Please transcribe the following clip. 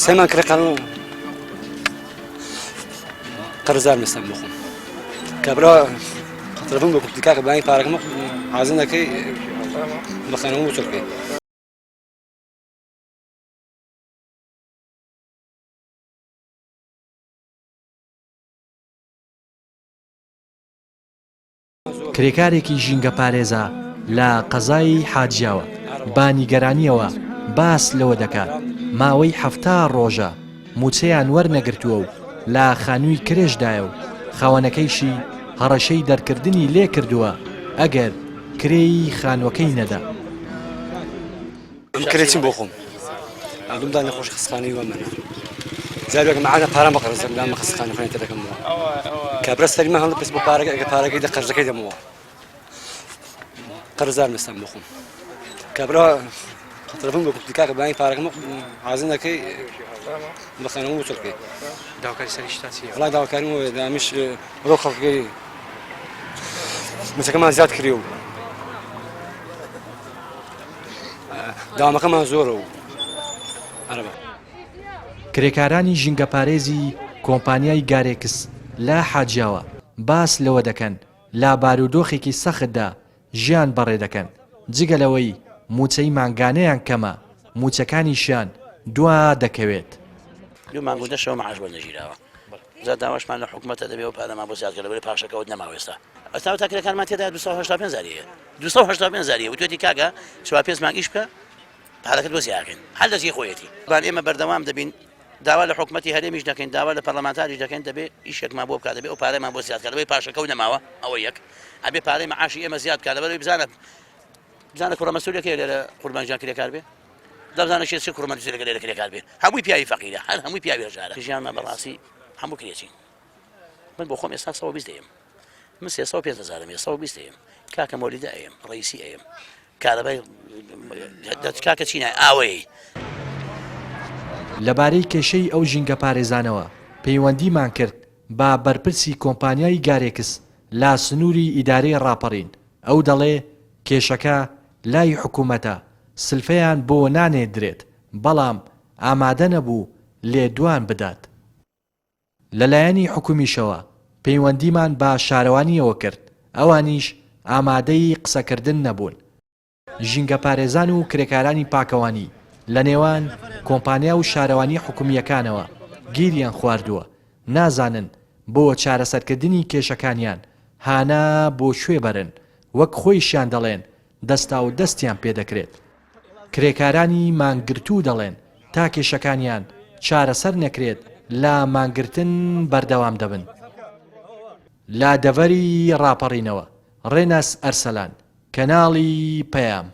سێمان کرێ قانون قەرزدار مەستم بخۆم کە برا تەلەفۆن بە کوردی کاکە بەهانی پارەکەم حازم دەکەی بەخانەوە بۆ چۆکەی کرێکارێکی ژینگە پارێزە لە قەزای حاجیاوە با نیگەرانیەوە باس لەوە دەکات ماوەی 7 ڕۆژە موچەیان وەرنەگرتووە و لە خانووی کرێژدایە و خاوەنەکەیشی هەڕەشەی دەرکردنی لێ کردووە ئەگەر کرێی خانووەکەی نەدا. ئەم کرێچین بۆ خۆم ئەدومدا نەخۆش خستخانەی وە منە زارێکم معانە پارەم بە قەرزم لام خستخانەخانەی تە دەکەمەوە کە برە سەریمە هەڵ پێس بۆ پارەکە ئەگە پارەکەی دە قەرزەکەی دەمەوە قەرزدار مەستم بۆ خۆم کە برا تەلەفۆن بە کوردی کاکە بەهانی پارەکەم حازم دەکەی بەخانەوە بۆ چۆکەی داواکاری سەری شتا چییە؟ وڵای داواکاریمەوە دامیش ڕۆ خەڵکەکەی مچەکەمان زیاد کردی و داوامەکەمان زۆرە و عەرەبە کرێکارانی ژینگە پارێزی کۆمپانیای گارێکس لە حاجیاوە باس لەوە دەکەن لا بارودۆخێکی سەختدا ژیان بەڕێ دەکەن جگەلەوەی موچەی مانگانەیان کەمە موچەکانیشیان دوا دەکەوێت. دوو مانگو دەشەوە مەعاش وەرنەگیراوە زاد داواشمان لە حکوومەتە دەبێ و پارەمان بۆ زیادکە لەبەری پاشەکەوت نەماوە ئێستا ئەستا تاکرەکانمان تێدا 285 زاریە 285 زاریە و توێتی کاکە سوا پێنج مانگیش بکە پارەکەت بۆ زیادکەین هەر لە جێ خۆیەتی بان ئێمە بەردەوام دەبین داوا لە حکوومەتی هەرێمیش دەکەین داوا لە پەرلەمانتاریش دەکەین دەبێ ئیشێکمان بۆ بکات دەبێ و پارەمان بۆ زیادکە لەبەری پاشەکەوت نەماوە ئەوە یەک ئەبێ پارەی مەعاشی ئێمە زیاد بکات لەبەرەوەی بزانە کوڕە مەسئولەکەی لێرە قوربانجان کرێکار بێ دەبزانە چێ کوڕە مەسئولەکە لێرە کرێکار بێ هەمووی پیاوی فەقیرە هەر هەمووی پیاوی هەژارە ژیانمان بەڕاستی هەموو کرێچین من بۆ خۆم ئێستا 120 دەیم من 350,000 120 دەیم کاکە مۆلیدە ئەیم ڕئیسی ئەیم کارەبای کاکە چینای ئاوەی لەبارەی کێشەی ئەو ژینگە پارێزانەوە پەیوەندیمان کرد با بەرپرسی کۆمپانیای گارێکس لا سنووری ئیدارەی ڕاپەڕین ئەو دەڵێ کێشەکە لای حکوومەتە سلفەیان بۆ نانێدرێت بەڵام ئامادە نەبوو لێدوان بدات. لەلایەنی حکومیشەوە پەیوەندیمان با شارەوانیەوە کرد ئەوانیش ئامادەی قسەکردن نەبوون. ژینگە پارێزان و کرێکارانی پاکەوانی لە نێوان کۆمپانیا و شارەوانی حکومیەکانەوە گیریان خواردووە نازانن بۆ چارەسەرکردنی کێشەکانیان هانا بۆ شوێ بەرن وەک خۆیشیان دەڵێن دەستا و دەستیان پێدەکرێت. کرێکارانی مانگرتوو دەڵێن تا کێشەکانیان چارەسەر نەکرێت لا مانگرتن بەردەوام دەبن. لا دەڤەری ڕاپەڕینەوە ڕێناس ئەرسەلان کەناڵی پەیام.